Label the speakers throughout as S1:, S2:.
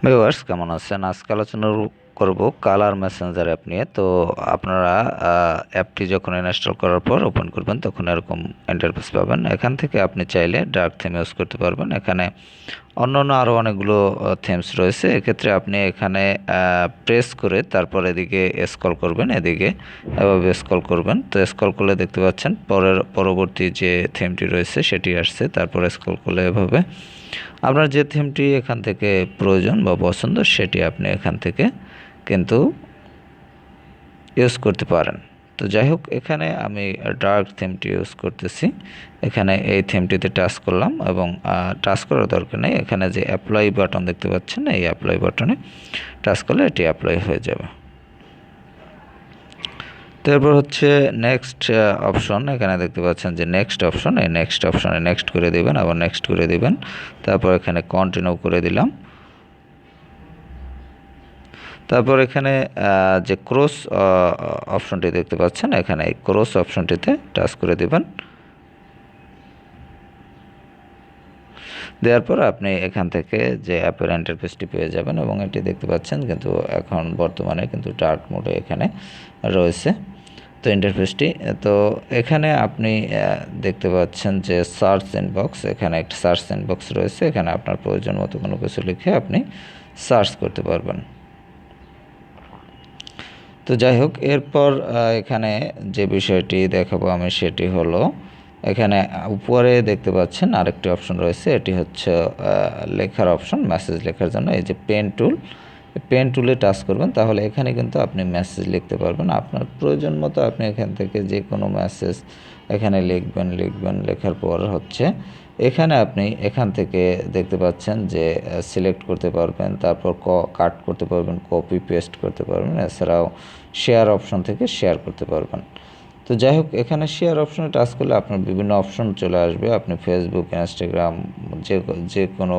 S1: Viewers কেমন আছেন? আজকে আলোচনা করব কালার মেসেঞ্জার অ্যাপ নিয়ে। তো আপনারা অ্যাপটি যখন ইনস্টল করার পর ওপেন করবেন তখন এরকম ইন্টারফেস পাবেন। এখান থেকে আপনি চাইলে ডার্ক থিম ইউজ করতে পারবেন। এখানে অন্যান্য আরও অনেকগুলো থিমস রয়েছে। এক্ষেত্রে আপনি এখানে প্রেস করে তারপর এদিকে স্ক্রল করবেন, এদিকে এভাবে স্ক্রল করবেন। তো স্ক্রল করলে দেখতে পাচ্ছেন পরবর্তী যে থিমটি রয়েছে সেটি আসছে। তারপর স্ক্রল করলে এভাবে আপনার যে থিমটি এখান থেকে প্রয়োজন বা পছন্দ সেটি আপনি এখান থেকে কিন্তু ইউজ করতে পারেন। তো যাই হোক, এখানে আমি ডার্ক থিমটি ইউজ করতেছি। এখানে এই থিমটিতে টাচ করলাম এবং টাচ করার দরকার নেই। এখানে যে অ্যাপ্লাই বাটন দেখতে পাচ্ছেন, এই অ্যাপ্লাই বাটনে টাচ করলে এটি অ্যাপ্লাই হয়ে যাবে। তারপর হচ্ছে নেক্সট অপশন। এখানে দেখতে পাচ্ছেন যে নেক্সট অপশন, এই নেক্সট অপশনে নেক্সট করে দিবেন, আবার নেক্সট করে দিবেন। তারপর এখানে কন্টিনিউ করে দিলাম। তারপর এখানে যে ক্রস অপশনটি দেখতে পাচ্ছেন, এখানে এই ক্রস অপশনটিতে টাচ করে দিবেন। দেওয়ার পর আপনি এখান থেকে যে অ্যাপের ইন্টারফেসটি পেয়ে যাবেন এবং এটি দেখতে পাচ্ছেন কিন্তু এখন বর্তমানে কিন্তু ডার্ক মোডে এখানে রয়েছে। তো ইন্টারফেসটি, তো এখানে আপনি দেখতে পাচ্ছেন যে সার্চ ইনবক্স, এখানে একটা সার্চ ইনবক্স রয়েছে। এখানে আপনার প্রয়োজন মতো কোনো কিছু লিখে আপনি সার্চ করতে পারবেন। তো যাই হোক, এরপর এখানে যে বিষয়টি দেখাবো আমি সেটি হলো, এখানে উপরে দেখতে পাচ্ছেন আরেকটি অপশন রয়েছে। এটি হচ্ছে লেখার অপশন, মেসেজ লেখার জন্য। এই যে পেন টুল, পেন টুলে টাচ করবেন, তাহলে এখানে কিন্তু আপনি মেসেজ লিখতে পারবেন। আপনার প্রয়োজন মতো আপনি এখান থেকে যে কোনো মেসেজ এখানে লিখবেন। লেখার পর হচ্ছে এখানে আপনি এখান থেকে দেখতে পাচ্ছেন যে সিলেক্ট করতে পারবেন, তারপর কাট করতে পারবেন, কপি পেস্ট করতে পারবেন। এছাড়াও শেয়ার অপশন থেকে শেয়ার করতে পারবেন। তো যাই হোক, এখানে শেয়ার অপশনে টাচ করলে আপনার বিভিন্ন অপশন চলে আসবে। আপনি ফেসবুক, ইনস্টাগ্রাম, যে কোনো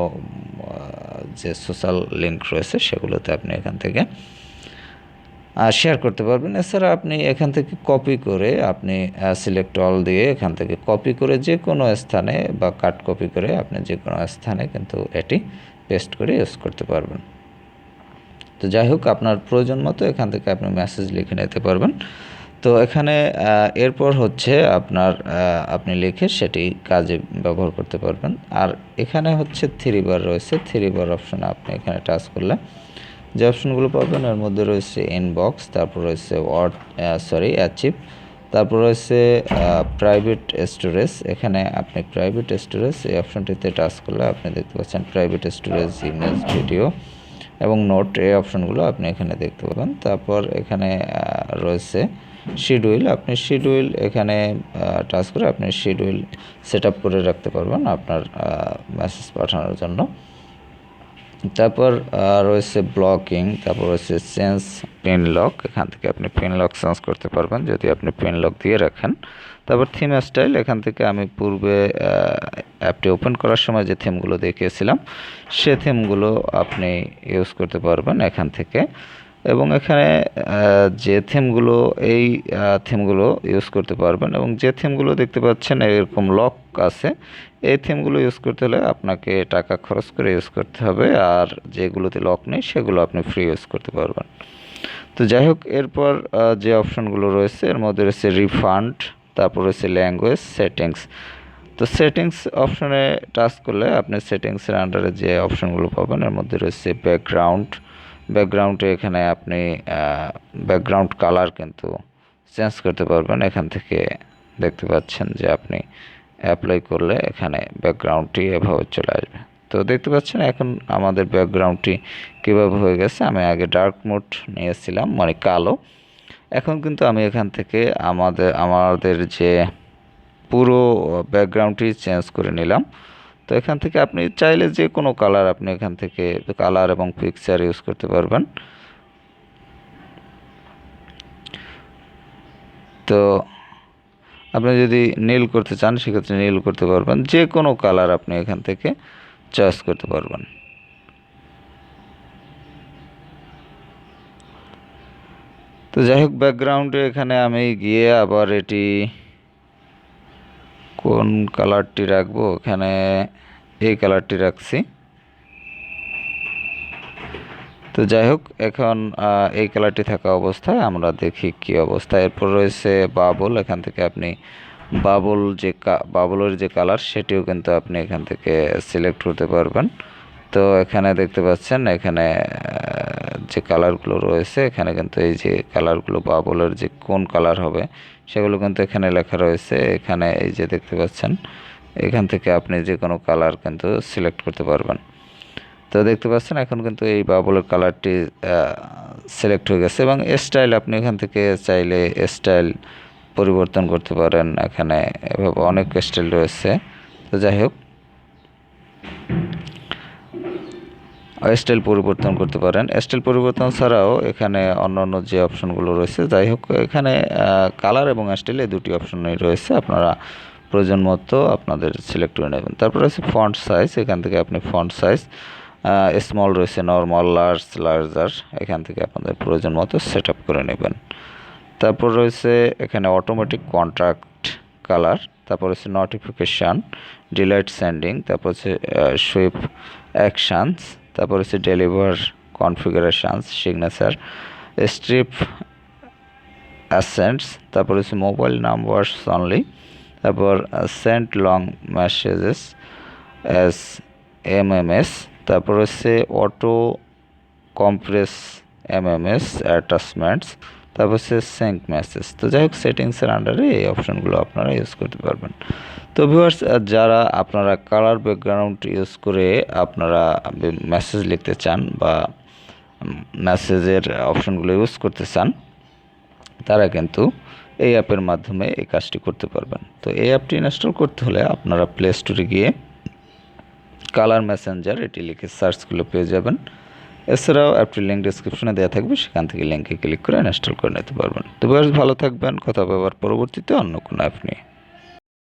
S1: যে সোশ্যাল লিঙ্ক রয়েছে সেগুলোতে আপনি এখান থেকে শেয়ার করতে পারবেন। এছাড়া আপনি এখান থেকে কপি করে আপনি সিলেক্ট অল দিয়ে এখান থেকে কপি করে যে কোনো স্থানে বা কাট কপি করে আপনি যে কোনো স্থানে কিন্তু এটি পেস্ট করে ইউজ করতে পারবেন। তো যাই হোক, আপনার প্রয়োজন মতো এখান থেকে আপনি মেসেজ লিখে নিতে পারবেন। তো এখানে এরপর হচ্ছে আপনি লিখে সেটি কাজে ব্যবহার করতে পারবেন। আর এখানে হচ্ছে থ্রি বার রয়েছে, থ্রি বার অপশনে আপনি এখানে টাচ করলে যে অপশনগুলো পাবেন এর মধ্যে রয়েছে ইনবক্স, তারপর রয়েছে অ্যাচিভ, তারপর রয়েছে প্রাইভেট স্টোরেজ। এখানে আপনি প্রাইভেট স্টোরেজ এই অপশনটিতে টাচ করলে আপনি দেখতে পাচ্ছেন প্রাইভেট স্টোরেজ, ইমেজ, ভিডিও এবং নোট, এই অপশনগুলো আপনি এখানে দেখতে পাবেন। তারপর এখানে রয়েছে শিডিউল। আপনি শিডিউল এখানে টাচ করে আপনি শিডিউল সেট আপ করে রাখতে পারবেন আপনার মেসেজ পাঠানোর জন্য। তারপর রয়েছে ব্লকিং, তারপর রয়েছে চেঞ্জ পিন লক। এখান থেকে আপনি পিন লক চেঞ্জ করতে পারবেন যদি আপনি পিন লক দিয়ে রাখেন। তারপর থিম স্টাইল, এখান থেকে আমি পূর্বে অ্যাপটি ওপেন করার সময় যে থিমগুলো দেখিয়েছিলাম সে থিমগুলো আপনি ইউজ করতে পারবেন এখান থেকে। এবং এখানে যে থিমগুলো এই থিমগুলো ইউজ করতে পারবেন এবং যে থিমগুলো দেখতে পাচ্ছেন এরকম লক আছে, এই থিমগুলো ইউজ করতে হলে আপনাকে টাকা খরচ করে ইউজ করতে হবে। আর যেগুলোতে লক নেই সেগুলো আপনি ফ্রি ইউজ করতে পারবেন। তো যাই হোক, এরপর যে অপশনগুলো রয়েছে এর মধ্যে রয়েছে রিফান্ড, তারপর রয়েছে ল্যাঙ্গুয়েজ সেটিংস। তো সেটিংস অপশনে টাচ করলে আপনি সেটিংসের আন্ডারে যে অপশনগুলো পাবেন এর মধ্যে রয়েছে ব্যাকগ্রাউন্ডে এখানে আপনি ব্যাকগ্রাউন্ড কালার কিন্তু চেঞ্জ করতে পারবেন। এখান থেকে দেখতে পাচ্ছেন যে আপনি অ্যাপ্লাই করলে এখানে ব্যাকগ্রাউন্ডটি এভাবে চলে আসবে। তো দেখতে পাচ্ছেন এখন আমাদের ব্যাকগ্রাউন্ডটি কীভাবে হয়ে গেছে। আমি আগে ডার্ক মোড নিয়েছিলাম, মানে কালো। এখন কিন্তু আমি এখান থেকে আমাদের যে পুরো ব্যাকগ্রাউন্ডটি চেঞ্জ করে নিলাম। তো এখান থেকে আপনি চাইলে যে কোনো কালার আপনি এখান থেকে কালার এবং পিকচার ইউজ করতে পারবেন। তো আপনি যদি নীল করতে চান সেক্ষেত্রে নীল করতে পারবেন। যে কোনো কালার আপনি এখান থেকে চয়েস করতে পারবেন। তো যাই হোক, ব্যাকগ্রাউন্ডে এখানে আমি গিয়ে আবার এটি কোন কালারটি রাখবো, এখানে এই কালারটি রাখছি। তো যাই হোক, এখন এই কালারটি থাকা অবস্থায় আমরা দেখি কি অবস্থা। এরপর রয়েছে বাবল। এখান থেকে আপনি বাবলের যে কালার সেটিও কিন্তু আপনি এখান থেকে সিলেক্ট করতে পারবেন। তো এখানে দেখতে পাচ্ছেন, এখানে যে কালারগুলো রয়েছে, এখানে কিন্তু এই যে কালারগুলো বাবলের যে কোন কালার হবে সেগুলো কিন্তু এখানে লেখা রয়েছে। এখানে এই যে দেখতে পাচ্ছেন, এখান থেকে আপনি যে কোনো কালার কিন্তু সিলেক্ট করতে পারবেন। তো দেখতে পাচ্ছেন এখন কিন্তু এই বাবলের কালারটি সিলেক্ট হয়ে গেছে, এবং স্টাইল আপনি এখান থেকে চাইলে স্টাইল পরিবর্তন করতে পারেন। এখানে এভাবে অনেক স্টাইল রয়েছে। তো যাই হোক, স্টাইল পরিবর্তন করতে পারেন। স্টাইল পরিবর্তন ছাড়াও এখানে অন্যান্য যে অপশনগুলো রয়েছে, যাই হোক এখানে কালার এবং স্টাইল এই দুটি অপশনই রয়েছে, আপনারা প্রয়োজন মতো আপনাদের সিলেক্ট করে নেবেন। তারপর রয়েছে ফন্ট সাইজ। এখান থেকে আপনি ফন্ট সাইজ স্মল রয়েছে, নর্মাল, লার্জার, এখান থেকে আপনাদের প্রয়োজন মতো সেট আপ করে নেবেন। তারপর রয়েছে এখানে অটোমেটিক কন্ট্রাক্ট কালার, তারপর হচ্ছে নোটিফিকেশান, ডিলাইট সেন্ডিং, তারপর হচ্ছে সুইপ অ্যাকশানস, তারপর হচ্ছে ডেলিভার কনফিগারেশানস, সিগনেচার, স্ট্রিপ অ্যাসেন্টস, তারপর হচ্ছে মোবাইল নাম্বারস অনলি, তারপর send long messages as MMS, তারপর হচ্ছে অটো কম্প্রেস এমএমএস অ্যাটাচমেন্টস, তারপর হচ্ছে সেন্ড মেসেজ। তো যাই হোক, সেটিংসের আন্ডারে এই অপশনগুলো আপনারা ইউজ করতে পারবেন। তো ভিউয়ার্স, যারা আপনারা কালার ব্যাকগ্রাউন্ড ইউজ করে আপনারা মেসেজ লিখতে চান বা মেসেজের অপশনগুলো ইউজ করতে চান, তারা কিন্তু এই অ্যাপের মাধ্যমে এই কাজটি করতে পারবেন। তো এই অ্যাপটি ইনস্টল করতে হলে আপনারা প্লে স্টোরে গিয়ে কালার মেসেঞ্জার এটি লিখে সার্চ করলে পেয়ে যাবেন। এছাড়াও অ্যাপটির লিঙ্ক ডিসক্রিপশনে দেওয়া থাকবে, সেখান থেকে লিঙ্কে ক্লিক করে ইনস্টল করে নিতে পারবেন। তো বেশ ভালো থাকবেন, কথা বলার পরবর্তীতে অন্য কোনো অ্যাপ নিয়ে।